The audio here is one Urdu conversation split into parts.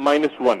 -1,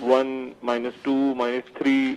-2, -3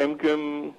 MQM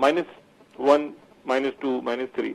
-1, -2, -3।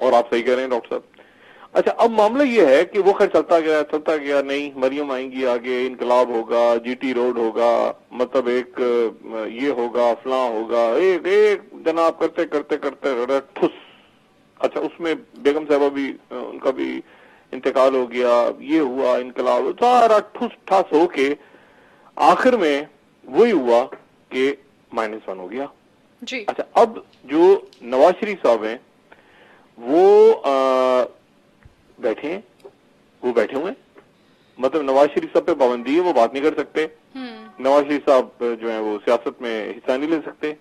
اور آپ صحیح کہہ رہے ہیں ڈاکٹر صاحب. اچھا اب معاملہ یہ ہے کہ وہ خیر چلتا گیا, نہیں مریم آئیں گی آگے, انقلاب ہوگا, جی ٹی روڈ ہوگا, مطلب ایک یہ ہوگا, فلاں ہوگا, ایک جناب کرتے کرتے کرتے ٹھس. اچھا اس میں بیگم صاحبہ بھی, ان کا بھی انتقال ہو گیا, یہ ہوا انقلاب, سارا ٹھس ٹھاس ہو کے آخر میں وہی ہوا کہ -1 ہو گیا. جی. اچھا اب جو نواز شریف صاحب ہیں وہ بیٹھے ہیں, وہ بیٹھے ہوئے ہیں, مطلب نواز شریف صاحب پہ پابندی ہے, وہ بات نہیں کر سکتے. نواز شریف صاحب جو ہیں وہ سیاست میں حصہ نہیں لے سکتے.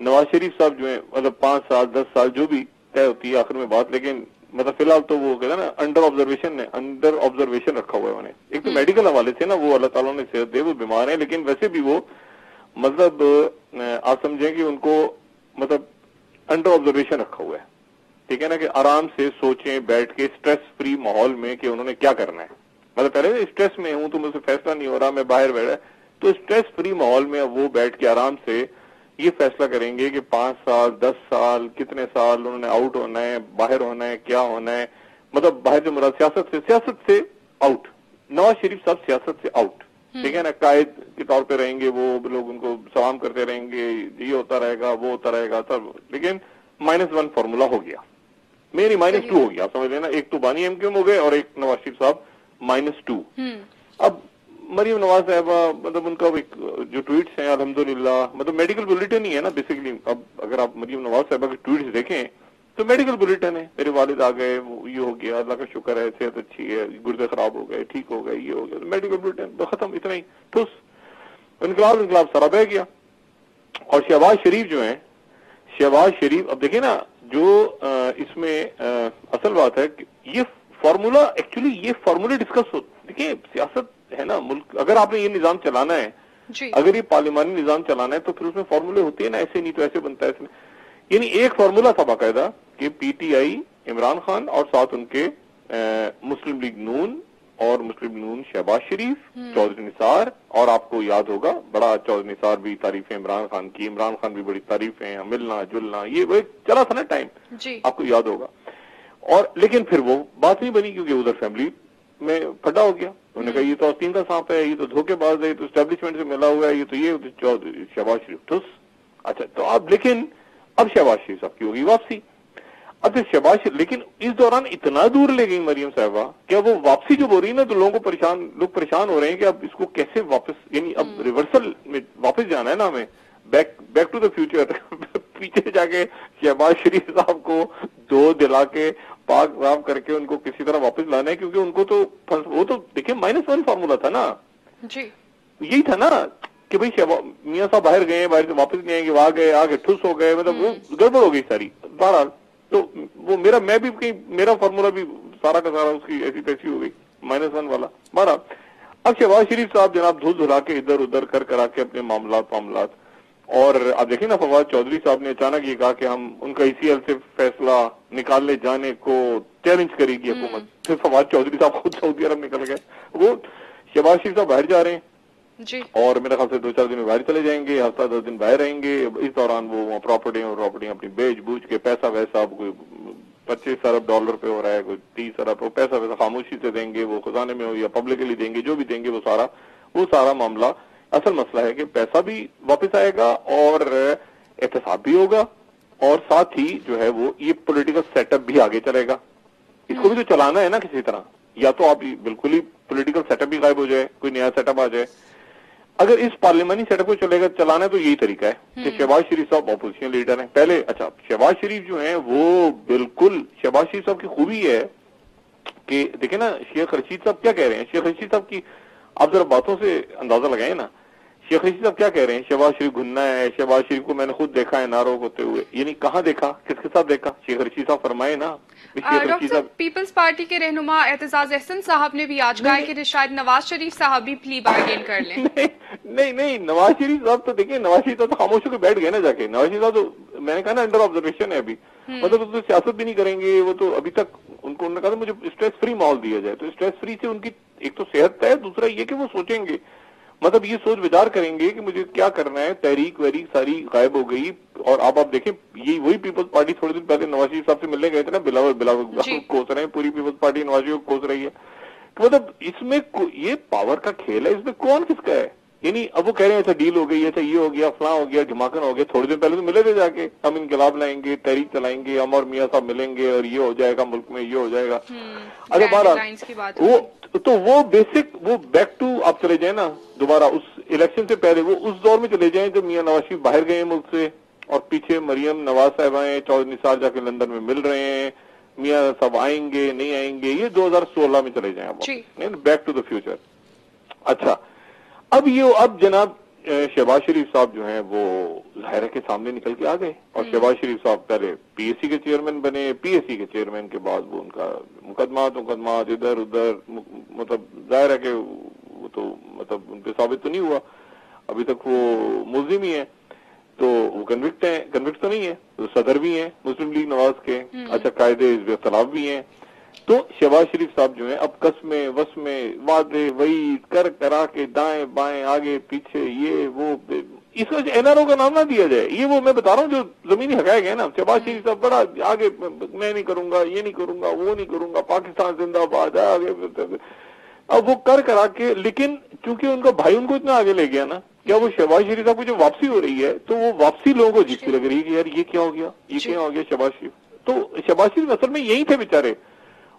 نواز شریف صاحب جو ہیں مطلب 5 سال 10 سال جو بھی طے ہوتی ہے آخر میں بات, لیکن مطلب فی الحال تو وہ کہتے ہیں نا انڈر آبزرویشن رکھا ہوا ہے انہوں نے. ایک تو میڈیکل حوالے سے نا وہ اللہ تعالیٰ نے صحت دے, وہ بیمار ہیں, لیکن ویسے بھی وہ مطلب آپ سمجھیں کہ ان کو مطلب انڈر آبزرویشن رکھا ہوا ہے. ٹھیک ہے نا, کہ آرام سے سوچیں بیٹھ کے اسٹریس فری ماحول میں کہ انہوں نے کیا کرنا ہے. مطلب پہلے اسٹریس میں ہوں تو مجھ سے فیصلہ نہیں ہو رہا, میں باہر بیٹھا, تو اسٹریس فری ماحول میں وہ بیٹھ کے آرام سے یہ فیصلہ کریں گے کہ 5 سال 10 سال کتنے سال انہوں نے آؤٹ ہونا ہے, باہر ہونا ہے, کیا ہونا ہے. مطلب باہر جو مراد سیاست سے آؤٹ. نواز شریف صاحب سیاست سے آؤٹ. ٹھیک ہے نا, قائد کے طور پہ رہیں گے, وہ لوگ ان کو سلام کرتے رہیں گے, یہ ہوتا رہے گا وہ ہوتا رہے گا سب, لیکن -1 فارمولا ہو گیا, میری -2 ہو گیا. آپ سمجھ لینا, ایک تو بانی ایم کیو ہو گئے اور ایک نواز شریف صاحب -2. اب مریم نواز صاحبہ مطلب ان کا جو ٹویٹس ہیں الحمدللہ مطلب میڈیکل بلیٹن ہی ہے نا بیسیکلی. اب اگر آپ مریم نواز صاحبہ کے ٹویٹس دیکھیں تو میڈیکل بلیٹن ہے, میرے والد آ گئے, یہ ہو گیا, اللہ کا شکر ہے, صحت اچھی ہے, گردے خراب ہو گئے, ٹھیک ہو گئے, یہ ہو گیا, میڈیکل بلیٹن ختم, اتنا ہی ٹھس. انقلاب سارا بہ گیا. اور شہباز شریف جو ہیں, شہباز شریف اب دیکھیں نا جو اس میں اصل بات ہے کہ یہ فارمولا ایکچولی یہ فارمولے ڈسکس ہو. دیکھیں سیاست ہے نا ملک, اگر آپ نے یہ نظام چلانا ہے, اگر یہ پارلیمانی نظام چلانا ہے تو پھر اس میں فارمولے ہوتے ہیں نا, ایسے نہیں تو ایسے بنتا ہے. اس میں یعنی ایک فارمولا تھا باقاعدہ کہ پی ٹی آئی عمران خان اور ساتھ ان کے مسلم لیگ نون اور مسلم نون شہباز شریف, چودھری نثار, اور آپ کو یاد ہوگا بڑا چودھری نثار بھی تعریفیں عمران خان کی, عمران خان بھی بڑی تعریفیں, ملنا جلنا, یہ وہ چلا تھا نا ٹائم, آپ کو یاد ہوگا. اور لیکن پھر وہ بات نہیں بنی کیونکہ ادھر فیملی میں پھڈا ہو گیا. انہوں نے کہا یہ تو آستین کا سانپ ہے, یہ تو دھوکے باز ہے, یہ تو اسٹیبلشمنٹ سے ملا ہوا ہے, یہ تو شہباز شریف ٹھس. اچھا تو اب لیکن اب شہباز شریف صاحب کی ہوگی واپسی. اب شہباز شریف لیکن اس دوران اتنا دور لے گئی مریم صاحبہ کیا وہ واپسی جب ہو رہی نا تو لوگ پریشان ہو رہے ہیں کہ اب اس کو کیسے واپس, یعنی اب ریورسل میں واپس جانا ہے نا ہمیں, بیک ٹو دا فیوچر. پیچھے جا کے شہباز شریف صاحب کو دو دلا کے پاک صاف کر کے ان کو کسی طرح واپس لانا ہے, کیونکہ ان کو تو وہ تو دیکھیں -1 فارمولا تھا نا. جی یہی تھا نا کہ بھئی میاں صاحب باہر گئے, باہر سے واپس نہیں آئیں گے, وہاں گئے آگے ٹھس ہو گئے, مطلب وہ گڑبڑ ہو گئی ساری. بہرحال تو وہ میرا فارمولا بھی سارا کا سارا اس کی ایسی تیسی ہو گئی -1 والا. بہرحال اب شہباز شریف صاحب جناب دھل دھلا کے ادھر ادھر کرا کے اپنے معاملات, اور اب دیکھیں نا فواد چودھری صاحب نے اچانک یہ کہا کہ ہم ان کا ای سی ایل سے فیصلہ نکالنے جانے کو چیلنج کرے گی حکومت. پھر فواد چودھری صاحب خود سعودی عرب نکل گئے. وہ شہباز شریف صاحب باہر جا رہے ہیں جی, اور میرے خیال سے 2-4 دن میں باہر چلے جائیں گے, ہفتہ 10 دن باہر رہیں گے. اس دوران وہ پراپرٹیاں اپنی بیچ بوجھ کے پیسہ ویسا کوئی $25 ارب پہ ہو رہا ہے, کوئی 30 ارب, پیسہ ویسا خاموشی سے دیں گے, وہ خزانے میں ہو یا پبلکلی دیں گے, جو بھی دیں گے وہ سارا معاملہ. اصل مسئلہ ہے کہ پیسہ بھی واپس آئے گا اور احتساب بھی ہوگا, اور ساتھ ہی جو ہے وہ یہ پولیٹیکل سیٹ اپ بھی آگے چلے گا. اس کو بھی تو چلانا ہے نا کسی طرح, یا تو آپ بالکل ہی پولیٹیکل سیٹ اپ بھی غائب ہو جائے, کوئی نیا سیٹ اپ آ جائے. اگر اس پارلیمانی سیٹ اپ کو چلانا ہے تو یہی طریقہ ہے کہ شہباز شریف صاحب اپوزیشن لیڈر ہیں پہلے. اچھا شہباز شریف جو ہیں وہ بالکل, شہباز شریف صاحب کی خوبی ہے کہ دیکھیں نا شیخ رشید صاحب کیا کہہ رہے ہیں. شیخ رشید صاحب کی آپ ذرا باتوں سے اندازہ لگائیں نا, شیخ رشید صاحب کیا کہہ رہے ہیں, شہباز شریف گھننا ہے, شہباز شریف کو میں نے خود دیکھا ہے ناروک ہوتے ہوئے. یعنی کہاں دیکھا, کس کے ساتھ دیکھا, شیخ رشید صاحب فرمائے نا. ڈاکٹر پیپلز پارٹی کے رہنما اعتزاز احسن صاحب نے بھی آج کہا کہ شاید نواز شریف صاحب بھی پلی بارگین کر لیں. نہیں نواز شریف صاحب تو دیکھیں, نواز شریف صاحب تو خاموش ہو کے بیٹھ گئے نا جا کے. نواز شریف صاحب تو میں نے کہا نا انڈر آبزرویشن ہے ابھی, مطلب وہ تو سیاست بھی نہیں کریں گے. وہ تو ابھی تک انہوں نے کہا مجھے اسٹریس فری ماحول دیا جائے, تو اسٹریس فری سے ان کی ایک تو صحت ہے, دوسرا یہ کہ وہ سوچیں گے, مطلب یہ سوچ وچار کریں گے کہ مجھے کیا کرنا ہے. تحریک وحریک ساری غائب ہو گئی. اور اب آپ دیکھیں یہ وہی پیپلز پارٹی تھوڑے دن پہلے نواز شریف صاحب سے ملنے گئے تھے نا, بلاول کوس رہے ہیں, پوری پیپلز پارٹی نواز شریف کو کوس رہی ہے. مطلب اس میں یہ پاور کا کھیل ہے, اس میں کون کس کا ہے. یعنی اب وہ کہہ رہے ہیں اچھا ڈیل ہو گئی, اچھا یہ ہو گیا, فلاں ہو گیا, دھماکن ہو گیا. تھوڑے دن پہلے تو ملے تھے جا کے, ہم انقلاب لائیں گے, تحریک چلائیں گے, ہم اور میاں صاحب ملیں گے اور یہ ہو جائے گا, ملک میں یہ ہو جائے گا. اچھا بہرحال وہ بیسک وہ بیک ٹو آپ چلے جائیں نا دوبارہ اس الیکشن سے پہلے, وہ اس دور میں چلے جائیں جب میاں نواز شریف باہر گئے ملک سے اور پیچھے مریم نواز صاحب آئے, چودھری نثار جا کے لندن میں مل رہے ہیں, میاں صاحب آئیں گے نہیں آئیں گے, یہ 2016 میں چلے جائیں اب بیک ٹو دا فیوچر. اچھا اب جناب شہباز شریف صاحب جو ہیں وہ ظاہرہ کے سامنے نکل کے آ گئے, اور شہباز شریف صاحب پہلے پی ایس سی کے چیئرمین بنے, پی ایس سی کے چیئرمین کے بعد وہ ان کا مقدمات ادھر ادھر, مطلب ظاہر ہے کہ وہ تو مطلب ان پہ ثابت تو نہیں ہوا, ابھی تک وہ ملزم ہی ہیں, تو وہ کنوکٹ تو نہیں ہے, صدر بھی ہیں مسلم لیگ نواز کے. اچھا قاعدے حزب اختلاف بھی ہیں. تو شہباز شریف صاحب جو ہیں اب قسمیں وسمیں وعدے وہی کرا کے دائیں بائیں آگے پیچھے یہ وہ, اس کو این آر او کا نام نہ دیا جائے, یہ وہ میں بتا رہا ہوں جو زمینی حقائق ہے نا. شہباز شریف صاحب بڑا آگے, میں نہیں کروں گا, یہ نہیں کروں گا, وہ نہیں کروں گا, پاکستان زندہ باد ہے آگے. اب وہ کرا کے, لیکن چونکہ ان کا بھائی ان کو اتنا آگے لے گیا نا, کیا وہ شہباز شریف صاحب کو جو واپسی ہو رہی ہے تو وہ واپسی لوگوں کو عجیب سی لگ رہی ہے کہ یار یہ کیا ہو گیا, یہ کیا ہو گیا شہباز شریف. تو شہباز شریف اصل میں یہی تھے بیچارے,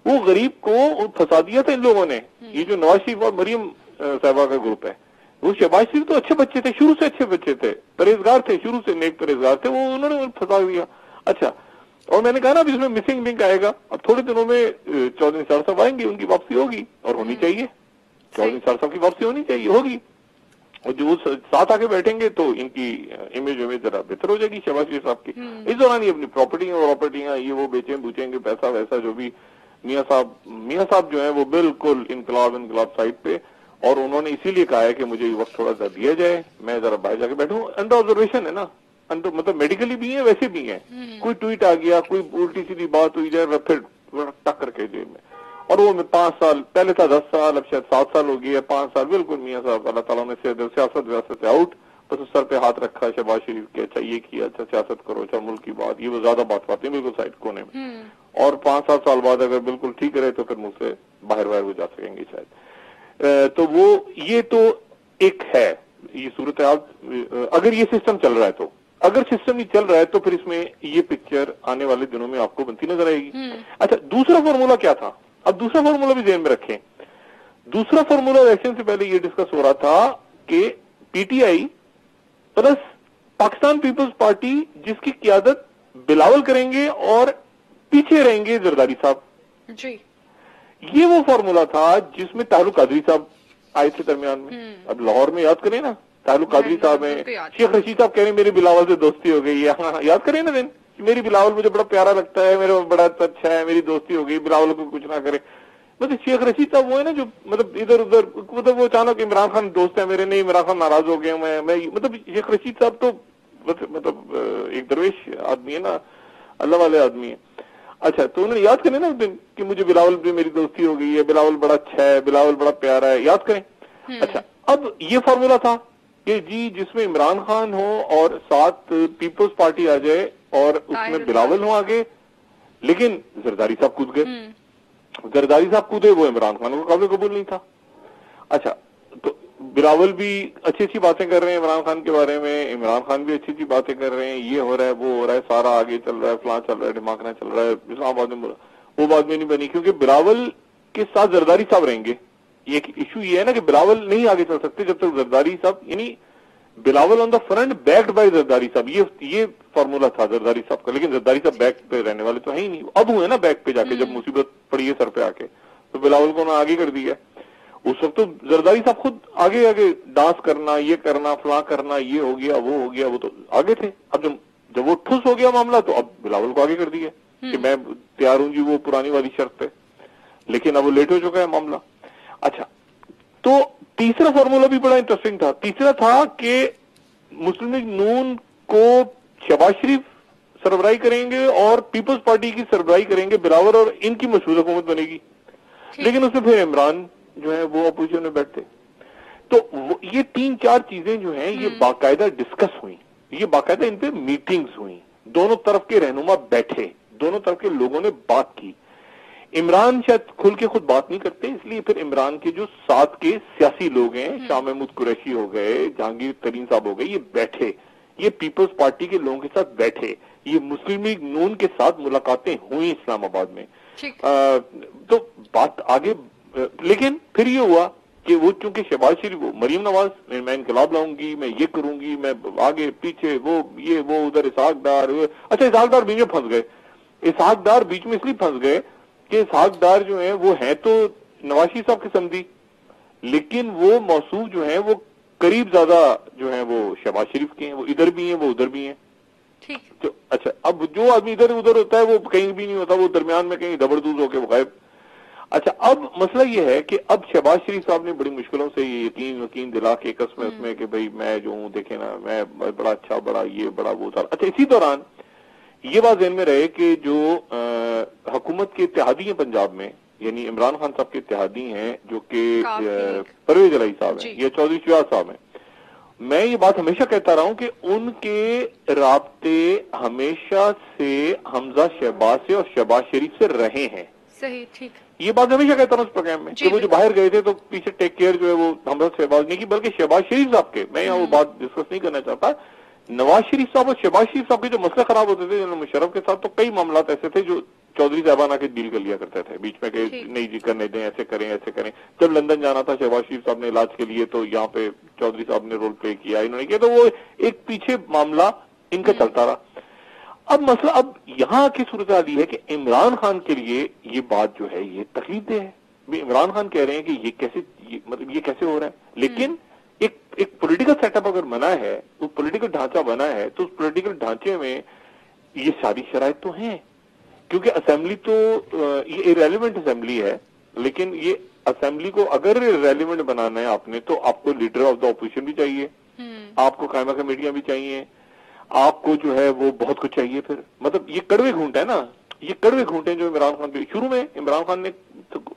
وہ غریب کو پھنسا دیا تھا ان لوگوں نے. یہ جو نواز شریف اور مریم صاحبہ کا گروپ ہے, وہ شہباز شریف تو اچھے بچے تھے, شروع سے اچھے بچے تھے, پرہیزگار تھے, شروع سے نیک پرہیزگار تھے, وہ انہوں نے پھنسا دیا. اچھا, اور میں نے کہا نا اب اس میں مسنگ لنک آئے گا, اب تھوڑے دنوں میں چودھری نثار صاحب آئیں گے, ان کی واپسی ہوگی اور ہونی چاہیے, چودھری نثار صاحب کی واپسی ہونی چاہیے, ہوگی, اور جو ساتھ آ کے بیٹھیں گے تو ان کی امیج ذرا بہتر ہو جائے گی شہباز شریف صاحب کی. اس دوران یہ اپنی پراپرٹیاں یہ وہ بوچیں گے, پیسہ ویسا جو بھی. میاں صاحب جو ہیں وہ بالکل انقلاب سائٹ پہ, اور انہوں نے اسی لیے کہا ہے کہ مجھے یہ وقت تھوڑا سا دیا جائے, میں ذرا باہر جا کے بیٹھوں. انڈر آبزرویشن ہے نا, مطلب میڈیکلی بھی ہیں ویسے بھی ہیں. کوئی ٹویٹ آ گیا, کوئی الٹی سیدھی بات ہوئی جائے, پھر ٹک کر کے جیل میں. اور وہ 5 سال پہلے تھا, 10 سال, اب شاید 7 سال ہو گیا, 5 سال بالکل میاں صاحب اللہ تعالیٰ نے سیاست ویاست سے آؤٹ, بس اس سر پہ ہاتھ رکھا شہباز شریف کے, اچھا یہ کیا, اچھا سیاست کرو, اچھا ملک کی بات, یہ وہ زیادہ بات کرتے ہیں بالکل سائڈ کونے میں. اور 5-7 سال بعد اگر بالکل ٹھیک رہے تو پھر مجھ سے باہر وہ جا سکیں گے شاید. تو وہ یہ تو ایک ہے یہ صورتحال. اگر یہ سسٹم چل رہا ہے تو, اگر سسٹم نہیں چل رہا ہے تو پھر اس میں یہ پکچر آنے والے دنوں میں آپ کو بنتی نظر آئے گی. اچھا, دوسرا فارمولا کیا تھا, اب دوسرا فارمولا بھی ذہن میں رکھیں. دوسرا فارمولا الیکشن سے پہلے یہ ڈسکس ہو رہا تھا کہ P T I plus Pakistan peoples party جس کی قیادت بلاول کریں گے اور پیچھے رہیں گے زرداری صاحب. جی, یہ وہ فارمولا تھا جس میں طاہر القادری صاحب آئے تھے درمیان میں. اب لاہور میں یاد کریں نا, طاہر القادری صاحب ہیں, شیخ رشید صاحب کہہ رہے ہیں میری بلاول سے دوستی ہو گئی ہے. ہاں یاد کریں نا دن, میری بلاول مجھے بڑا پیارا لگتا ہے, میرا بڑا اچھا ہے, میری دوستی ہو گئی, بلاول کو کچھ نہ کرے. مطلب شیخ رشید صاحب وہ ہے نا جو مطلب ادھر ادھر, مطلب وہ اچانک عمران خان دوست ہے میرے, نہیں عمران خان ناراض ہو گیا, میں مطلب شیخ رشید صاحب تو مطلب ایک درویش آدمی ہے نا, اللہ والے آدمی ہیں. اچھا, تو انہوں نے یاد کریں نا اس دن کہ مجھے بلاول بھی میری دوستی ہو گئی ہے, بلاول بڑا اچھا ہے, بلاول بڑا پیارا ہے, یاد کریں. اچھا, اب یہ فارمولا تھا کہ جی جس میں عمران خان ہو اور ساتھ پیپلز پارٹی آ جائے اور اس میں بلاول ہوں آگے, لیکن زرداری صاحب کود گئے. زرداری صاحب کودے, وہ عمران خان کو قابل قبول نہیں تھا. اچھا, تو بلاول بھی اچھی اچھی باتیں کر رہے ہیں عمران خان کے بارے میں, عمران خان بھی اچھی اچھی باتیں کر رہے ہیں, یہ ہو رہا ہے وہ ہو رہا ہے, سارا آگے چل رہا ہے, فلاں چل رہا ہے, ڈھماکنا چل رہا ہے, اسلام آباد میں وہ بات میں نہیں بنی کیونکہ بلاول کے ساتھ زرداری صاحب رہیں گے. ایک ایشو یہ ہے نا کہ بلاول نہیں آگے چل سکتے جب تک زرداری صاحب, یعنی Bilawal on the front backed by Zardari sahib, یہ فارمولا تھا زرداری صاحب کا. لیکن زرداری صاحب بیک پہ رہنے والے تو ہیں ہی نہیں, اب ہوئے نا بیک پہ جا کے, جب مصیبت پڑی ہے سر پہ آ کے, تو بلاول کو انہوں نے آگے کر دیا. اس وقت تو زرداری صاحب خود آگے ڈانس کرنا, یہ کرنا, فلاں کرنا, یہ ہو گیا وہ ہو گیا, وہ تو آگے تھے. اب جب وہ ٹھوس ہو گیا معاملہ تو اب بلاول کو آگے کر دیا کہ میں تیار ہوں جی وہ پرانی والی شرط پہ, لیکن اب وہ لیٹ ہو چکا ہے معاملہ. اچھا, تو تیسرا فارمولا بھی بڑا انٹرسٹنگ تھا. تیسرا تھا کہ مسلم لیگ نون کو شہباز شریف سربراہی کریں گے اور پیپلز پارٹی کی سربراہی کریں گے بلاول, اور ان کی مشہور حکومت بنے گی. لیکن اس میں پھر عمران جو ہے وہ اپوزیشن میں بیٹھتے. تو یہ 3-4 چیزیں جو ہیں یہ باقاعدہ ڈسکس ہوئی, یہ باقاعدہ ان پہ میٹنگز ہوئی, دونوں طرف کے رہنما بیٹھے, دونوں طرف کے لوگوں نے بات کی. عمران شاید کھل کے خود بات نہیں کرتے, اس لیے پھر عمران کے جو ساتھ کے سیاسی لوگ ہیں, شاہ محمود قریشی ہو گئے, جہانگیر ترین صاحب ہو گئے, یہ بیٹھے, یہ پیپلز پارٹی کے لوگوں کے ساتھ بیٹھے, یہ مسلم لیگ نون کے ساتھ ملاقاتیں ہوئی اسلام آباد میں. تو بات آگے, لیکن پھر یہ ہوا کہ وہ چونکہ شہباز شریف, مریم نواز, میں انقلاب لاؤں گی, میں یہ کروں گی, میں آگے پیچھے, وہ ادھر اسحاق ڈار, اچھا اسحاق ڈار بیچ میں پھنس گئے. اسحاق ڈار بیچ میں اس لیے پھنس گئے کہ اسحاق ڈار جو ہیں وہ ہیں تو نواز شریف صاحب کے سمدھی, لیکن وہ موصوف جو ہیں وہ قریب زیادہ جو ہیں وہ شہباز شریف کے ہیں, وہ ادھر بھی ہیں وہ ادھر بھی ہیں. تو اچھا اب جو آدمی ادھر ادھر ہوتا ہے وہ کہیں بھی نہیں ہوتا, وہ درمیان میں کہیں دبردوز ہو کے وہ غائب. اچھا اب مسئلہ یہ ہے کہ اب شہباز شریف صاحب نے بڑی مشکلوں سے یہ یقین دلا کے قسم اس میں کہ بھئی میں جو ہوں دیکھیں نا, میں بڑا اچھا, بڑا یہ, بڑا وہ سارا. اچھا اسی دوران یہ بات ذہن میں رہے کہ جو حکومت کے اتحادی ہیں پنجاب میں, یعنی عمران خان صاحب کے اتحادی ہیں جو کہ پرویز الہی صاحب ہیں یا چودھری شجاعت صاحب ہیں, میں یہ بات ہمیشہ کہتا رہا ہوں کہ ان کے رابطے ہمیشہ سے حمزہ شہباز سے اور شہباز شریف سے رہے ہیں. صحیح, ٹھیک, یہ بات ہمیشہ کہتا ہوں اس پروگرام میں کہ وہ جو باہر گئے تھے تو پیچھے ٹیک کیئر جو ہے وہ حمزہ شہباز نہیں کی بلکہ شہباز شریف صاحب کے. میں یہاں وہ بات ڈسکس نہیں کرنا چاہتا. نواز شریف صاحب اور شہباز شریف صاحب کے جو مسئلے خراب ہوتے تھے جنرل مشرف کے ساتھ, تو کئی معاملات ایسے تھے جو چودھری صاحبان آ کے ڈیل کر لیا کرتے تھے بیچ میں کہ نہیں جی کرنے دیں, ایسے کریں. جب لندن جانا تھا شہباز شریف صاحب نے علاج کے لیے تو یہاں پہ چودھری صاحب نے رول پلے کیا, انہوں نے کیا, تو وہ ایک پیچھے معاملہ ان کا چلتا رہا. اب مسئلہ اب یہاں کی صورتحال یہ ہے کہ عمران خان کے لیے یہ بات جو ہے یہ تکلیف دہ ہے. عمران خان کہہ رہے ہیں کہ یہ کیسے, مطلب یہ کیسے ہو رہا ہے, لیکن ایک پولیٹیکل سیٹ اپ اگر بنا ہے, وہ پولیٹیکل ڈھانچہ بنا ہے, تو اس پولیٹیکل ڈھانچے میں یہ ساری شرائط تو ہیں, کیونکہ اسمبلی تو یہ ایریلیونٹ اسمبلی ہے, لیکن یہ اسمبلی کو اگر ریلیونٹ بنانا ہے آپ نے تو آپ کو لیڈر آف دا اپوزیشن بھی چاہیے, آپ کو قائمہ کمیٹیاں بھی چاہیے, آپ کو جو ہے وہ بہت کچھ چاہیے. پھر مطلب یہ کڑوے گھونٹ ہے نا, یہ کڑوے گھونٹے جو عمران خان کے شروع میں عمران خان نے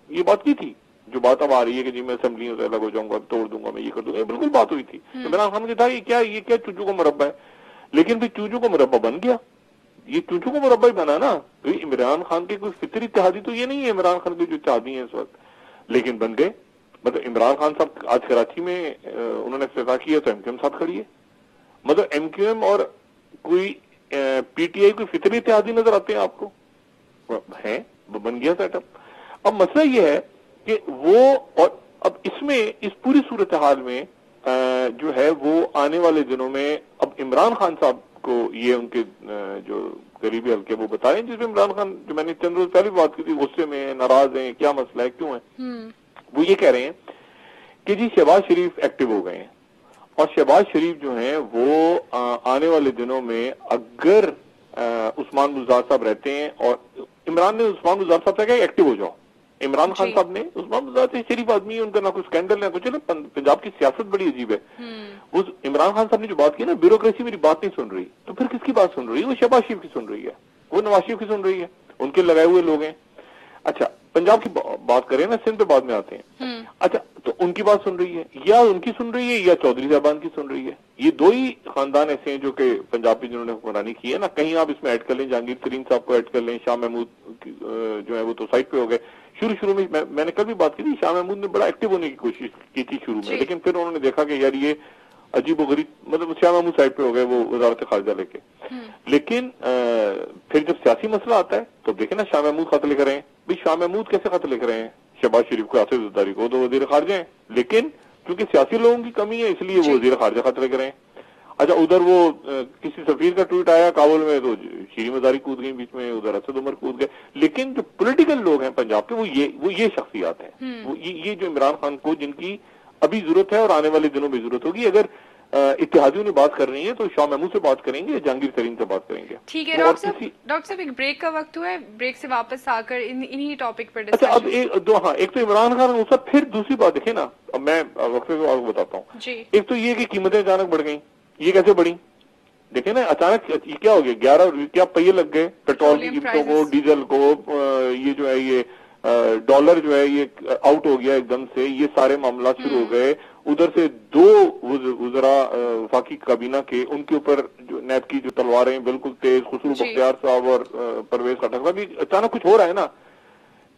یہ بات کی تھی, جو بات اب آ رہی ہے کہ جی میں اسمبلیوں سے الگ ہو جاؤں گا, توڑ دوں گا, میں یہ کر دوں گا, یہ بالکل بات ہوئی تھی. عمران خان کے تھا یہ کیا چوچو کا مربع ہے, لیکن پھر چوچو کا مربع بن گیا. یہ چوچو کا مربع ہی بنا نا. عمران خان کے کوئی فطری اتحادی تو یہ نہیں ہے عمران خان کے جو اتحادی ہیں اس وقت, لیکن بن گئے. مطلب عمران خان صاحب آج کراچی میں انہوں نے افتتاح کیا تو ایم کیو ایم ساتھ کھڑی ہے. مطلب ایم کیو ایم اور کوئی پی ٹی آئی کوئی فطری اتحادی نظر آتے ہیں آپ کو؟ ہیں, بن گیا سیٹ اپ. اب مسئلہ یہ ہے کہ وہ, اور اب اس میں اس پوری صورتحال میں جو ہے وہ آنے والے دنوں میں اب عمران خان صاحب کو یہ ان کے جو قریبی حلقے وہ بتائیں, جس میں عمران خان جو میں نے چند روز پہلے بات کی تھی, غصے میں ہیں, ناراض ہیں, کیا مسئلہ ہے, کیوں ہے, وہ یہ کہہ رہے ہیں کہ جی شہباز شریف ایکٹیو ہو گئے ہیں, اور شہباز شریف جو ہیں وہ آنے والے دنوں میں اگر عثمان بزدار صاحب رہتے ہیں, اور عمران نے عثمان بزدار صاحب سے کہا ایکٹیو ہو جاؤ, عمران خان صاحب نے, عثمان بزدار سے شریف آدمی ہے, ان کا نہ کوئی اسکینڈل نہ کچھ, پنجاب کی سیاست بڑی عجیب ہے. اس عمران خان صاحب نے جو بات کی نا, بیوروکریسی میری بات نہیں سن رہی, تو پھر کس کی بات سن رہی ہے؟ وہ شہباز شریف کی سن رہی ہے, وہ نواز شریف کی سن رہی ہے, ان کے لگائے ہوئے لوگ ہیں. اچھا پنجاب کی بات کریں نا, سندھ پہ بعد میں آتے ہیں. اچھا تو ان کی بات سن رہی ہے, یا ان کی سن رہی ہے, یا چودھری صاحبان کی سن رہی ہے. یہ دو ہی خاندان ایسے ہیں جو کہ پنجاب کی جنہوں نے حکمرانی کی ہے نا. کہیں آپ اس میں ایڈ کر لیں جہانگیر ترین صاحب کو ایڈ کر لیں, شاہ محمود جو ہے وہ تو سائڈ پہ ہو گئے. شروع میں میں نے کل بھی بات کی تھی, شاہ محمود نے بڑا ایکٹیو ہونے کی کوشش کی تھی شروع میں, لیکن پھر انہوں نے دیکھا کہ یار یہ عجیب و غریب, مطلب شاہ محمود سائڈ پہ ہو گئے وہ وزارت خارجہ لے کے. لیکن پھر جب سیاسی مسئلہ آتا ہے تو دیکھیں نا, شاہ محمود خط لکھ رہے ہیں. بھی شاہ محمود کیسے خط لکھ رہے ہیں شہباز شریف کو, آصف زرداری کو, تو وزیر خارجہ ہیں, لیکن کیونکہ سیاسی لوگوں کی کمی ہے اس لیے وہ وزیر خارجہ خط لکھ رہے ہیں. اچھا ادھر وہ کسی سفیر کا ٹویٹ آیا کابل میں تو شیریں مزاری کود گئی بیچ میں, ادھر اسد عمر کود گئے. لیکن جو پولیٹیکل لوگ ہیں پنجاب کے وہ یہ شخصیات ہیں, وہ یہ جو عمران خان کو جن کی ابھی ضرورت ہے اور آنے والے دنوں میں ضرورت ہوگی. اگر اتحادیوں نے بات کر رہی ہے تو شاہ محمود سے بات کریں گے, جہانگیر ترین سے بات کریں گے. ٹھیک ہے ڈاکٹر صاحب, ایک بریک کا وقت ہوا ہے, بریک سے واپس آ کر انہی ٹاپک پر اچھا اب ایک تو عمران خان اس وقت, پھر دوسری بات دیکھیں نا, اب میں وقفے کو آپ کو بتاتا ہوں. ایک تو یہ کہ قیمتیں اچانک بڑھ گئیں, یہ کیسے بڑھی دیکھیں نا اچانک, یہ کیا ہو گیا, 11 کیا پہیے لگ گئے پیٹرول کی قیمتوں کو, ڈیزل کو, یہ جو ہے یہ ڈالر جو ہے یہ آؤٹ ہو گیا ایک دم سے, یہ سارے معاملات شروع ہو گئے. ادھر سے 2 وزراء وفاقی کابینہ کے، ان کے اوپر جو نیب کی جو تلواریں بالکل تیز، خسرو بختیار صاحب اور پرویز خٹک، ابھی اچانک کچھ ہو رہا ہے نا،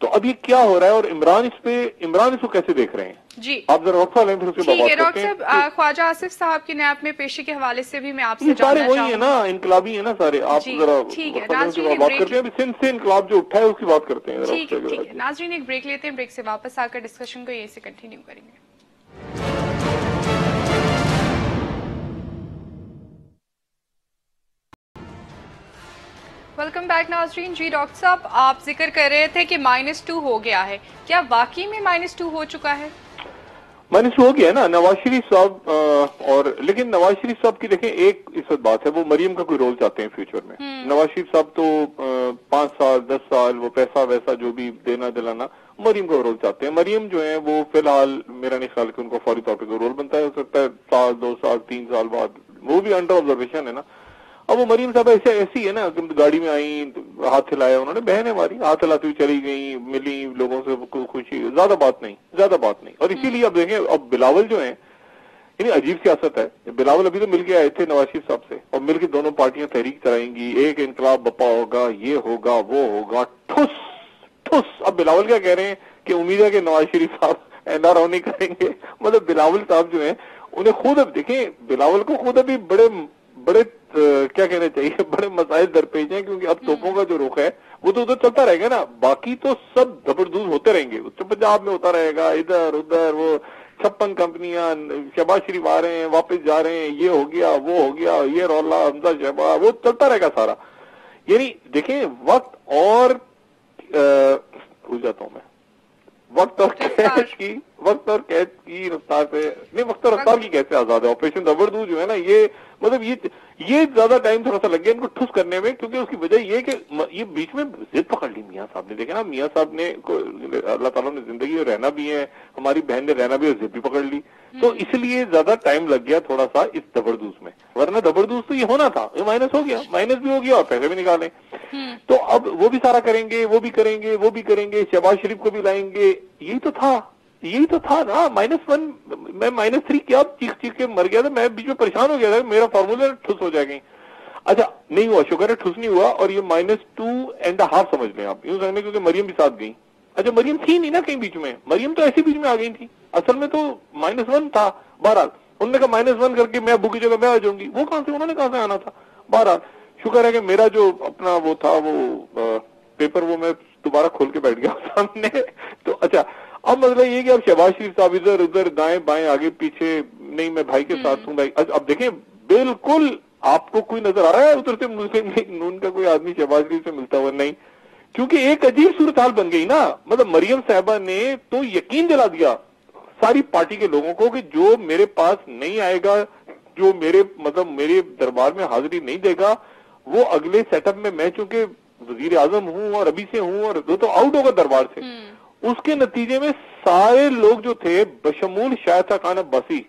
تو اب یہ کیا ہو رہا ہے اور عمران اس کو کیسے دیکھ رہے ہیں؟ جی آپ ذرا وقفہ لیں پھر اس کے بعد بات کرتے ہیں۔ ڈاکٹر صاحب، خواجہ آصف صاحب کی نیب میں پیشی کے حوالے سے بھی میں آپ سے یہ سارے جاننا وہی چاہوں ہیں نا، انقلابی ہیں نا سارے۔ آپ ذرا ٹھیک ہے وقفہ لیں، اس کے ناظرین، بعد بات کرتے ہیں۔ ابھی سندھ سے انقلاب جو اٹھا ہے اس کی بات کرتے ہیں ذرا۔ ٹھیک ہے ناظرین، ایک بریک لیتے ہیں، بریک سے واپس آ کر ڈسکشن کو یہیں سے کنٹینیو کریں گے۔ ویلکم بیک ناظرین۔ جی ڈاکٹر صاحب، آپ ذکر کر رہے تھے کہ -2 ہو گیا ہے، کیا واقعی میں -2 ہو چکا ہے؟ -2 ہو گیا ہے نا نواز شریف صاحب، اور لیکن نواز شریف صاحب کی دیکھیں ایک اس وقت بات ہے، وہ مریم کا کوئی رول چاہتے ہیں فیوچر میں۔ نواز شریف صاحب تو 5 سال 10 سال وہ پیسہ ویسا جو بھی دینا دلانا، مریم کا رول چاہتے ہیں۔ مریم جو ہے وہ فی الحال میرا نہیں خیال کہ ان کو فوری طور پہ رول بنتا ہے، ہو سکتا ہے 1 2 سال 3 سال بعد، وہ بھی انڈر آبزرویشن ہے نا۔ اب وہ مریم صاحب ایسی ہے نا کہ گاڑی میں آئی، ہاتھ ہلایا انہوں نے، بہن ہے ہماری، ہاتھ ہلاتی ہوئی چلی گئی، ملی لوگوں سے خوشی، زیادہ بات نہیں۔ اور اسی لیے اب دیکھیں، اب بلاول جو ہیں، یعنی عجیب سیاست ہے۔ بلاول ابھی تو مل کے آئے تھے نواز شریف صاحب سے، اور مل کے دونوں پارٹیاں تحریک چلائیں گی، ایک انقلاب بپا ہوگا، یہ ہوگا وہ ہوگا، ٹھس۔ اب بلاول کیا کہہ رہے ہیں کہ امید ہے کہ نواز شریف صاحب NRO نہیں کریں گے۔ مطلب بلاول صاحب جو ہیں انہیں خود، اب دیکھیں بلاول کو خود ابھی بڑے کیا کہنا چاہیے، بڑے مسائل درپیش ہیں، کیونکہ اب توپوں کا جو رخ ہے وہ تو ادھر چلتا رہے گا نا، باقی تو سب زبردست ہوتے رہیں گے، پنجاب میں ہوتا رہے گا، ادھر ادھر وہ 56 کمپنیاں، شہباز شریف آ رہے ہیں، واپس جا رہے ہیں، یہ ہو گیا وہ ہو گیا، یہ رولا حمزہ شہباز، وہ چلتا رہے گا سارا۔ یعنی دیکھیں وقت اور بھول جاتا ہوں میں، وقت اور قید کی رفتار سے نہیں، وقت اور رفتار کی کیسے آزاد ہے؟ آپریشن زبردست جو ہے نا، یہ مطلب یہ زیادہ ٹائم تھوڑا سا لگ گیا ان کو ٹھس کرنے میں، کیونکہ اس کی وجہ یہ کہ یہ بیچ میں ضد پکڑ لی میاں صاحب نے۔ دیکھیں نا میاں صاحب نے، اللہ تعالیٰ نے زندگی میں رہنا بھی ہے، ہماری بہن نے رہنا بھی اور ضد بھی پکڑ لی، تو اس لیے زیادہ ٹائم لگ گیا تھوڑا سا اس زبردست میں، ورنہ زبردست تو یہ ہونا تھا، یہ مائنس ہو گیا، مائنس بھی ہو گیا اور پیسے بھی نکالیں۔ تو اب وہ بھی سارا کریں گے، وہ بھی کریں گے، شہباز شریف کو بھی لائیں گے، یہی تو تھا نا۔ -1 میں -3 کیا چیخ کے مر گیا تھا، میں بیچ میں پریشان ہو گیا تھا، میرا فارمولا ٹھس ہو جائے گی۔ اچھا نہیں ہوا، شکر ہے ٹھس نہیں ہوا، اور یہ -2.5 سمجھ لیں آپ، یوں سمجھ لیں، کیونکہ مریم بھی ساتھ گئی۔ اچھا مریم تھی نہیں نا کہیں بیچ میں، مریم تو ایسے بیچ میں آ گئی تھی، اصل میں تو -1 تھا۔ بہرحال انہوں نے کہا -1 کر کے میں ابو کی جگہ میں آ جاؤں گی، وہ کہاں سے، انہوں نے کہاں سے آنا تھا۔ بہرحال شکر ہے کہ میرا جو اپنا وہ تھا، وہ پیپر، وہ میں دوبارہ کھول کے بیٹھ گیا سامنے۔ تو اچھا اب مسئلہ یہ کہ اب شہباز شریف صاحب ادھر ادھر دائیں بائیں آگے پیچھے، نہیں میں بھائی کے ساتھ ہوں بھائی۔ اب دیکھیں بالکل آپ کو کوئی نظر آ رہا ہے ادھر سے مسلم لیگ نون کا کوئی آدمی شہباز شریف سے ملتا ہوا؟ نہیں، کیونکہ ایک عجیب صورتحال بن گئی نا۔ مطلب مریم صاحبہ نے تو یقین دلا دیا ساری پارٹی کے لوگوں کو کہ جو میرے پاس نہیں آئے گا، جو میرے دربار میں حاضری نہیں دے گا، وہ اگلے سیٹ اپ میں چونکہ وزیر اعظم ہوں اور ابھی سے ہوں، اور وہ تو آؤٹ ہوگا دربار سے۔ اس کے نتیجے میں سارے لوگ جو تھے بشمول شاہد خان عباسی،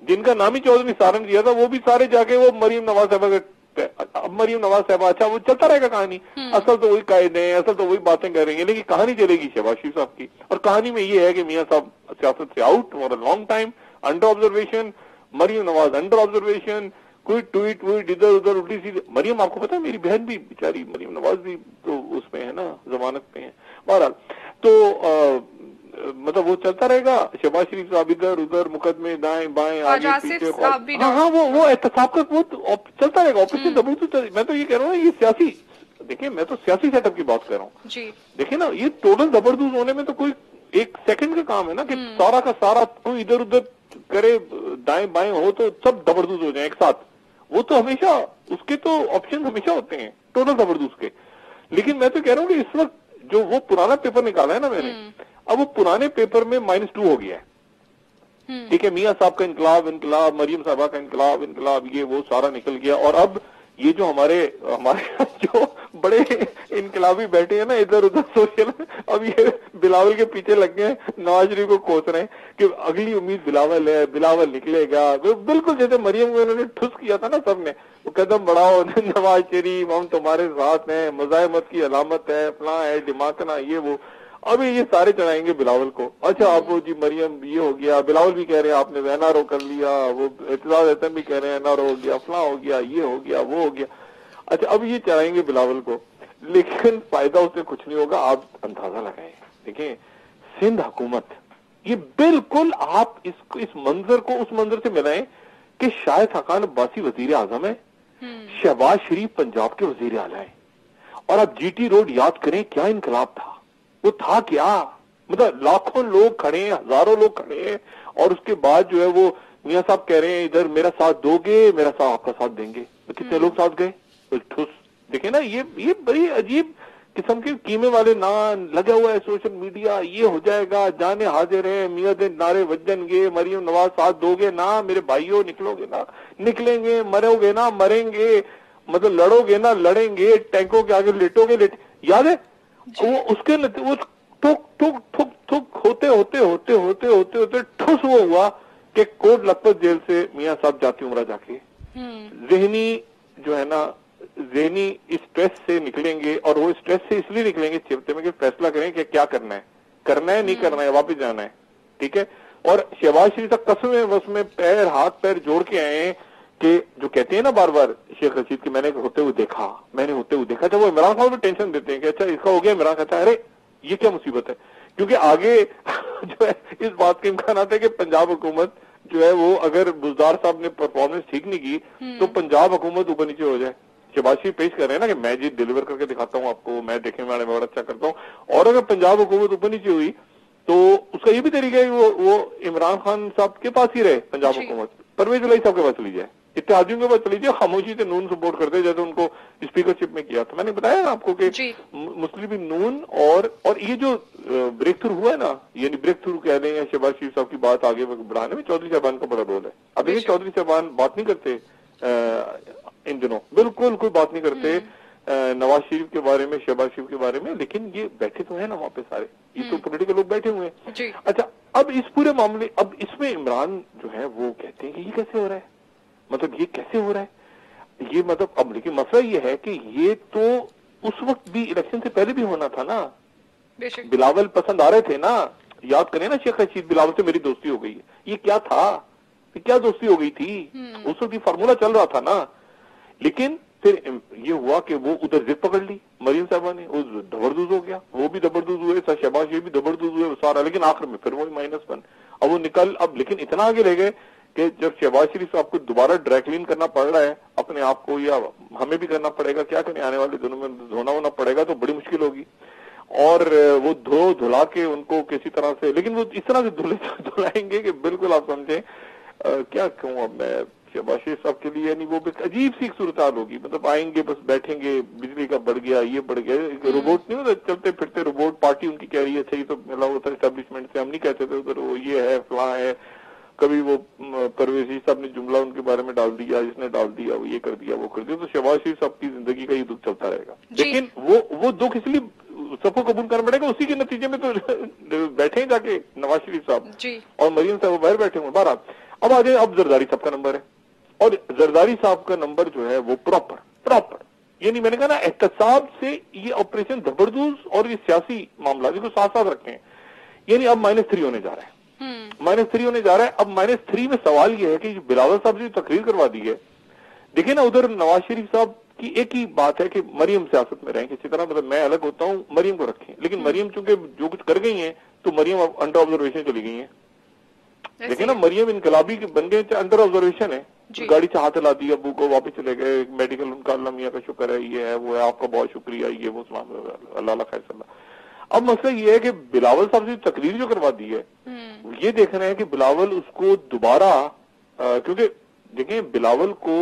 جن کا نام ہی چودھری سارنگ دیا تھا، وہ بھی سارے جا کے وہ مریم نواز صاحبہ کے، اب مریم نواز صاحبہ، اچھا وہ چلتا رہے گا کہانی، اصل تو وہی قائد ہیں، اصل تو وہی باتیں کر رہی ہیں، لیکن کہانی چلے گی شہباز شریف صاحب کی۔ اور کہانی میں یہ ہے کہ میاں صاحب سیاست سے out for a long time, under observation, Maryam Nawaz under observation, کوئی ٹویٹ ادھر ادھر الٹی سیدھی۔ مریم آپ کو پتا ہے میری بہن بھی بیچاری مریم نواز بھی تو اس میں ہے نا، ضمانت پہ ہے۔ بہرحال تو مطلب وہ چلتا رہے گا، شہباز شریف صاحب ادھر ادھر مقدمے دائیں بائیں آگے پیچھے، ہاں وہ احتساب کا وہ چلتا رہے گا، آپریشن زبردست۔ میں تو یہ کہہ رہا ہوں یہ سیاسی، دیکھیں میں تو سیاسی سیٹ اپ کی بات کر رہا ہوں، دیکھیں نا یہ ٹوٹل زبردست ہونے میں تو کوئی 1 سیکنڈ کا کام ہے نا، کہ سارا کا سارا کوئی ادھر ادھر کرے، دائیں بائیں ہو تو سب زبردست ہو جائیں ایک ساتھ، وہ تو ہمیشہ اس کے تو آپشن ہمیشہ ہوتے ہیں ٹوٹل زبردست کے۔ لیکن میں تو کہہ رہا ہوں کہ اس وقت جو وہ پرانا پیپر نکالا ہے نا میں نے، اب وہ پرانے پیپر میں -2 ہو گیا ہے، ٹھیک ہے، میاں صاحب کا انقلاب، مریم صاحبہ کا انقلاب، یہ وہ سارا نکل گیا، اور اب یہ جو ہمارے جو بڑے انقلابی بیٹھے ہیں نا ادھر ادھر سوشل، اب یہ بلاول کے پیچھے لگ گئے ہیں، نواز شریف کو کوس رہے ہیں کہ اگلی امید بلاول ہے، بلاول نکلے گا، بالکل جیسے مریم کو انہوں نے ٹھس کیا تھا نا سب نے، وہ قدم بڑھاؤ نواز شریف ہم تمہارے ساتھ ہیں، مزاحمت کی علامت ہے، فلاں ہے ڈماکنا، یہ وہ۔ ابھی یہ سارے چڑھائیں گے بلاول کو. اچھا آپ جی مریم یہ ہو گیا, بلاول بھی کہہ رہے ہیں آپ نے این آر او کر لیا, وہ اعتزاز احسن بھی کہہ رہے ہیں این آر او ہو گیا, فلاں ہو گیا, یہ ہو گیا, وہ ہو گیا. اچھا اب یہ چڑھائیں گے بلاول کو, لیکن فائدہ اس سے کچھ نہیں ہوگا. آپ اندازہ لگائیں, دیکھیں سندھ حکومت یہ بالکل آپ اس منظر کو اس منظر سے ملائیں کہ شاہد حقان عباسی وزیر اعظم ہے, شہباز شریف پنجاب کے وزیر اعلیٰ ہیں, اور آپ جی ٹی روڈ یاد کریں کیا انقلاب تھا, وہ تھا کیا, مطلب لاکھوں لوگ کھڑے ہیں, ہزاروں لوگ کھڑے ہیں, اور اس کے بعد جو ہے وہ میاں صاحب کہہ رہے ہیں ادھر میرا ساتھ دو گے, میرا ساتھ آپ کا ساتھ دیں گے. تو کتنے لوگ ساتھ گئے؟ ٹھوس. دیکھیں نا یہ بڑی عجیب قسم کے قیمے والے نام لگا ہوا ہے سوشل میڈیا, یہ ہو جائے گا, جانے حاضر ہیں, میاں دن نعرے وجن گے, مریم نواز ساتھ دو گے نا, میرے بھائیوں نکلو گے نا نکلیں گے, مرو گے نا مریں گے, مطلب لڑو گے نا لڑیں گے, ٹینکوں کے آگے لیٹو گے یاد ہے وہ اس کے وہ ٹھک ٹھک ٹھک ٹھک ہوتے ہوتے ہوتے ہوتے ہوتے ہوتے ٹھس وہ ہوا کہ کوٹ لکھپت جیل سے میاں صاحب جاتی عمرہ جا کے ذہنی جو ہے نا ذہنی اسٹریس سے نکلیں گے, اور وہ اسٹریس سے اس لیے نکلیں گے چپتے میں کہ فیصلہ کریں کہ کیا کرنا ہے نہیں کرنا ہے, واپس جانا ہے, ٹھیک ہے. اور شہباز شریف تک قسمیں بس میں پیر ہاتھ پیر جوڑ کے آئے ہیں کہ جو کہتے ہیں نا بار بار شیخ رشید کی میں نے ہوتے ہوئے دیکھا جب وہ عمران خان کو ٹینشن دیتے ہیں کہ اچھا اس کا ہو گیا, عمران کہتا ہے ارے یہ کیا مصیبت ہے, کیونکہ آگے جو ہے اس بات کے امکانات ہے کہ پنجاب حکومت جو ہے وہ اگر بزدار صاحب نے پرفارمنس ٹھیک نہیں کی تو پنجاب حکومت اوپر نیچے ہو جائے. شہباز شریف پیش کر رہے ہیں نا کہ میں جی ڈیلیور کر کے دکھاتا ہوں آپ کو, میں دیکھیں میں بڑا اچھا کرتا ہوں, اور اگر پنجاب حکومت اوپر نیچے ہوئی تو اس کا یہ بھی طریقہ ہے وہ عمران خان صاحب کے پاس ہی رہے پنجاب حکومت, پرویز الہی صاحب کے پاس چلی جائے, اتحادیوں کے پاس چلی جائے, خاموشی سے نون سپورٹ کرتے جیسے ان کو اسپیکرشپ میں کیا تھا. میں نے بتایا نا آپ کو کہ مسلم نون اور یہ جو بریک تھرو ہوا ہے نا, یعنی بریک تھرو کہہ لیں یا شہباز شریف صاحب کی بات آگے بڑھانے میں چودھری صاحبان کا بڑا رول ہے. اب دیکھیں چودھری صاحبان بات نہیں کرتے ان دنوں, بالکل کوئی بات نہیں کرتے نواز شریف کے بارے میں, شہباز شریف کے بارے میں, لیکن یہ بیٹھے تو ہیں نا وہاں پہ سارے, یہ تو پولیٹیکل لوگ بیٹھے ہوئے ہیں. اچھا اب اس پورے معاملے, اب اس میں عمران جو ہے وہ کہتے ہیں کہ یہ کیسے ہو رہا ہے, مطلب یہ کیسے ہو رہا ہے, یہ مطلب اب لیکن مسئلہ یہ ہے کہ یہ تو اس وقت بھی الیکشن سے پہلے بھی ہونا تھا نا, بلاول پسند آ رہے تھے نا, یاد کریں نا شیخ رشید بلاول سے میری دوستی ہو گئی ہے, یہ کیا تھا, یہ کیا دوستی ہو گئی تھی, اس وقت یہ فارمولا چل رہا تھا نا. لیکن پھر یہ ہوا کہ وہ ادھر ضد پکڑ لی مریم صاحبہ نے, وہ زبردوز ہو گیا, وہ بھی زبردوز ہوئے, شہباز شریف بھی زبردوز ہوئے سارا, لیکن آخر میں پھر وہی -1 اب وہ نکل, اب لیکن اتنا آگے رہ گئے کہ جب شہباز شریف صاحب کو دوبارہ ڈرائی کلین کرنا پڑ رہا ہے اپنے آپ کو, یا ہمیں بھی کرنا پڑے گا, کیا کریں آنے والے دنوں میں دھونا ہونا پڑے گا, تو بڑی مشکل ہوگی, اور وہ دھلا کے ان کو کسی طرح سے, لیکن وہ اس طرح سے دھلائیں گے کہ بالکل آپ سمجھیں کیا کہوں اب میں شہباز شریف صاحب کے لیے, یعنی وہ عجیب سی صورتحال ہوگی, مطلب آئیں گے بس بیٹھیں گے, بجلی کا بڑھ گیا, یہ بڑھ گیا, روبوٹ نہیں ہوتا چلتے پھرتے روبوٹ, پارٹی ان کی کہہ رہی ہے صحیح تو ملا ہوتا اسٹیبلشمنٹ سے, ہم نہیں کہتے تھے ادھر وہ یہ ہے فلاں ہے, کبھی وہ پرویز صاحب نے جملہ ان کے بارے میں ڈال دیا, جس نے ڈال دیا وہ یہ کر دیا وہ کر دیا, تو شہباز شریف صاحب کی زندگی کا یہ دکھ چلتا رہے گا. لیکن وہ دکھ اس لیے سب کو قبول کرنا پڑے گا, اسی کے نتیجے میں تو بیٹھے جا کے نواز شریف صاحب اور مریم صاحب وہ باہر بیٹھے ہوں. بہرحال اب آ جائیں, اب زرداری صاحب کا نمبر ہے, اور زرداری صاحب کا نمبر جو ہے وہ پراپر یعنی میں نے کہا نا احتساب سے یہ آپریشن زبردوز اور یہ سیاسی معاملہ جس کو ساتھ ساتھ رکھیں, یعنی اب -3 ہونے جا رہا ہے, -3 ہونے جا رہا ہے. اب -3 میں سوال یہ ہے کہ بلاول صاحب سے تقریر کروا دی ہے, دیکھیں نا ادھر نواز شریف صاحب کی ایک ہی بات ہے کہ مریم سیاست میں رہیں کسی طرح, مطلب میں الگ ہوتا ہوں, مریم کو رکھیں, لیکن مریم چونکہ جو کچھ کر گئی ہیں تو مریم اب انڈر آبزرویشن چلی گئی ہیں. دیکھیں نا مریم انقلابی بن گئے, انڈر آبزرویشن ہے, گاڑی سے ہاتھ لا دی, ابو کو واپس چلے گئے, میڈیکل ان کا اللہ میاں کا شکر ہے, یہ ہے وہ ہے, آپ کا بہت شکریہ, یہ وہ اللہ خیر صلی اللہ. اب مسئلہ یہ ہے کہ بلاول صاحب سے تقریر جو کروا دی ہے, یہ دیکھ رہے ہیں کہ بلاول اس کو دوبارہ, کیونکہ دیکھیں بلاول کو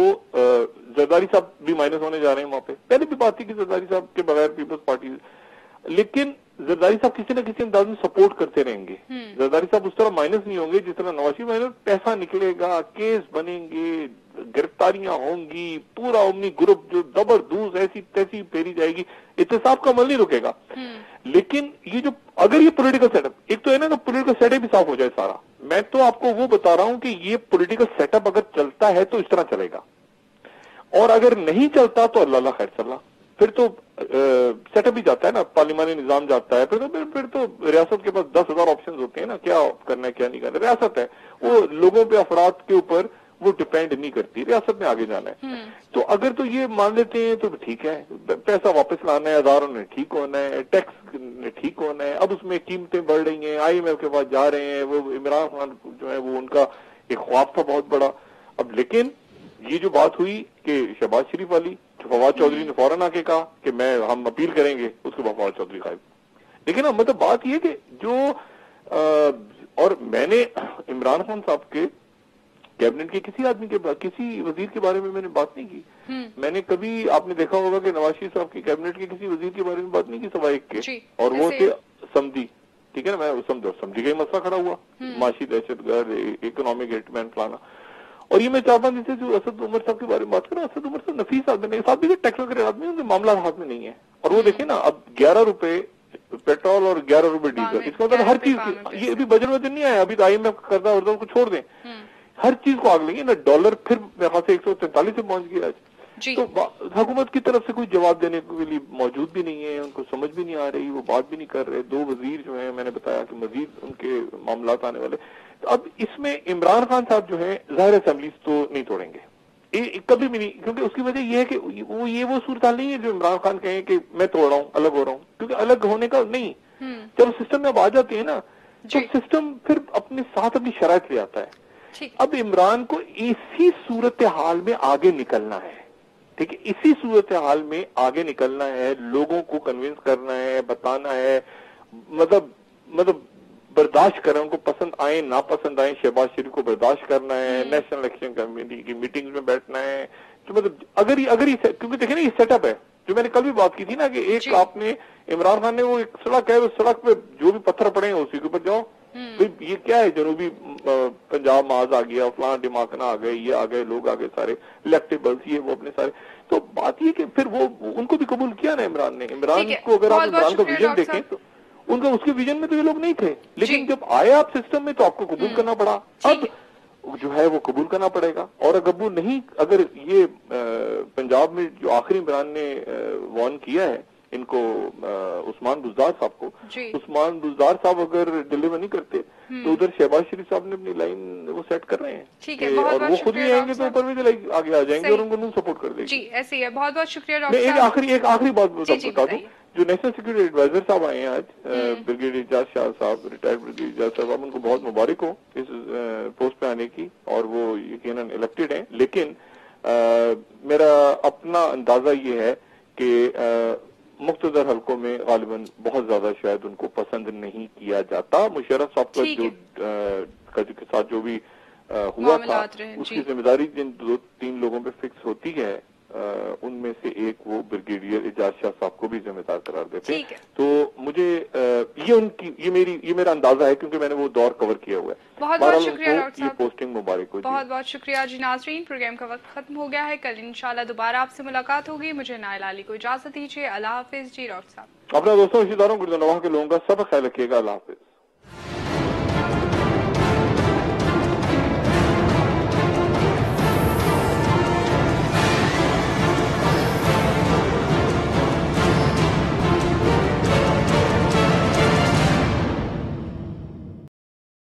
زرداری صاحب بھی مائنس ہونے جا رہے ہیں وہاں پہ, پہلے بھی بات تھی کہ زرداری صاحب کے بغیر پیپلز پارٹی, لیکن زرداری صاحب کسی نہ کسی انداز میں سپورٹ کرتے رہیں گے. زرداری صاحب اس طرح مائنس نہیں ہوں گے جس طرح نواز شریف مائنس, پیسہ نکلے گا, کیس بنیں گے, گرفتاریاں ہوں گی, پورا امنی گروپ جو زبردوز ایسی تیسی پھیری جائے گی, احتساب کا عمل نہیں رکے گا. لیکن یہ جو اگر یہ پولیٹیکل سیٹ اپ, ایک تو ہے نا پولیٹیکل سیٹ اپ بھی صاف ہو جائے سارا, میں تو آپ کو وہ بتا رہا ہوں کہ یہ پولیٹیکل سیٹ اپ اگر چلتا ہے تو اس طرح چلے گا, اور اگر نہیں چلتا تو اللہ خیر صلی اللہ. پھر تو سیٹ اپ ہی جاتا ہے نا, پارلیمانی نظام جاتا ہے, پھر تو ریاست کے پاس 10,000 آپشن ہوتے ہیں نا, کیا کرنا ہے کیا نہیں کرنا. ریاست ہے وہ لوگوں پہ, افراد کے اوپر وہ ڈپینڈ نہیں کرتی, ریاست میں آگے جانا ہے. تو اگر تو یہ مان لیتے ہیں تو ٹھیک ہے, پیسہ واپس لانا ہے, اداروں نے ٹھیک ہونا ہے, ٹیکس نے ٹھیک ہونا ہے. اب اس میں قیمتیں بڑھ رہی ہیں, IMF کے پاس جا رہے ہیں, وہ عمران خان جو ہے وہ ان کا ایک خواب تھا بہت بڑا. اب لیکن یہ جو بات ہوئی کہ شہباز شریف والی, فواد چودھری نے فوراً آ کے کہا کہ ہم اپیل کریں گے, اس کے بعد فواد چودھری غائب. لیکن نا مطلب بات یہ کہ جو اور میں نے عمران خان صاحب کے کیبنٹ کے کسی آدمی کے کسی وزیر کے بارے میں نے بات نہیں کی. میں نے کبھی, آپ نے دیکھا ہوگا کہ نواز شریف صاحب کی کیبنٹ کے کسی وزیر کے بارے میں بات نہیں کی سوائے ایک کے, اور وہ تھے سمدھی. ٹھیک ہے نا, میں سمدھی کا ہی مسئلہ کھڑا ہوا, معاشی دہشت گرد, اکنامک ہٹ مین فلانا. اور یہ میں 4-5 دن سے جو اسد عمر صاحب کے بارے میں بات کر رہا ہوں, اسد عمر صاحب نفیس آدمی, صاحب بھی ٹیکنیکل آدمی, ان کے معاملات ہاتھ میں نہیں ہے. اور وہ دیکھیں نا, اب 11 روپے پیٹرول اور 11 روپے ڈیزل, اس کا مطلب ہر چیز, یہ ابھی بجٹ میں نہیں آیا, ابھی تو IMF کرتا ہے, اردو کو چھوڑ دیں, ہر چیز کو آگ لیں گے نا. ڈالر پھر میرے خیال سے 143 سے پہنچ گیا آج. تو حکومت کی طرف سے کوئی جواب دینے کے لیے موجود بھی نہیں ہے, ان کو سمجھ بھی نہیں آ رہی, وہ بات بھی نہیں کر رہے. 2 وزیر جو ہیں, میں نے بتایا کہ مزید ان کے معاملات آنے والے. تو اب اس میں عمران خان صاحب جو ہیں ظاہر اسمبلیز تو نہیں توڑیں گے کبھی بھی نہیں, کیونکہ اس کی وجہ یہ ہے کہ وہ صورتحال نہیں ہے جو عمران خان کہیں کہ میں توڑ رہا ہوں, الگ ہو رہا ہوں, کیونکہ الگ ہونے کا نہیں. جب سسٹم میں اب آ جاتے ہیں نا, تو سسٹم پھر اپنے ساتھ اپنی شرائط لے آتا ہے. اب عمران کو اسی صورتحال میں آگے نکلنا ہے. ٹھیک ہے, اسی صورتحال میں آگے نکلنا ہے, لوگوں کو کنونس کرنا ہے, بتانا ہے, مطلب برداشت کریں, ان کو پسند آئیں ناپسند آئیں. شہباز شریف کو برداشت کرنا ہے, نیشنل الیکشن کمیٹی کی میٹنگز میں بیٹھنا ہے. تو مطلب اگر کیونکہ دیکھیں نا یہ سیٹ اپ ہے, جو میں نے کل بھی بات کی تھی نا, کہ ایک آپ نے عمران خان نے وہ ایک سڑک ہے, اس سڑک پہ جو بھی پتھر پڑے ہیں اسی کے اوپر جاؤ. یہ کیا ہے, جنوبی پنجاب معاذ آ گیا, فلاں ڈیماکنا آ گئے, یہ آ گئے, لوگ آ گئے سارے الیکٹیبلز, یہ وہ اپنے سارے. تو بات یہ کہ پھر وہ ان کو بھی قبول کیا نا عمران نے. عمران کو اگر آپ عمران کا ویژن دیکھیں تو ان کا, اس کے ویژن میں تو یہ لوگ نہیں تھے, لیکن جب آئے آپ سسٹم میں تو آپ کو قبول کرنا پڑا. اب جو ہے وہ قبول کرنا پڑے گا. اور اگر وہ نہیں, اگر یہ پنجاب میں جو آخری عمران نے وارن کیا ہے ان کو, عثمان بزدار صاحب کو, عثمان بزدار صاحب اگر ڈلیور نہیں کرتے تو ادھر شہباز شریف صاحب نے اپنی لائن وہ سیٹ کر رہے ہیں, اور وہ خود بھی آئیں گے تو اوپر بھی آگے آ جائیں گے اور ان کو نہیں سپورٹ کر دیں گے. جی ایسے ہی ہے. بہت بہت شکریہ ڈاکٹر صاحب. ایک آخری بات بتا دوں, جو نیشنل سیکورٹی ایڈوائزر صاحب آئے ہیں آج, بریگیڈیئر اعجاز شاہ صاحب, ریٹائرڈ بریگیڈیئر اعجاز صاحب, ان کو بہت مبارک ہو اس پوسٹ پہ آنے کی, اور وہ یقیناً الیکٹڈ ہیں. لیکن میرا اپنا اندازہ یہ ہے کہ مقتدر حلقوں میں غالباً بہت زیادہ شاید ان کو پسند نہیں کیا جاتا. مشرف صاحب کا کے ساتھ جو بھی ہوا تھا, اس کی ذمہ داری جن 2-3 لوگوں پہ فکس ہوتی ہے, ان میں سے ایک وہ بریگیڈیئر اعجاز شاہ صاحب کو بھی ذمہ دار قرار دیتے. تو مجھے یہ میرا اندازہ ہے, کیونکہ میں نے وہ دور کور کیا ہوا ہے. بہت بہت شکریہ ڈاکٹر صاحب, یہ پوسٹنگ مبارک ہو. بہت بہت شکریہ. جی ناظرین, پروگرام کا وقت ختم ہو گیا ہے. کل انشاءاللہ دوبارہ آپ سے ملاقات ہوگی. مجھے نائلہ علی کو اجازت دیجیے. اللہ حافظ. جی ڈاکٹر صاحب, اپنا دوستوں رشتہ داروں گردنواں کے لوگوں کا سب خیال رکھیے گا. اللہ حافظ.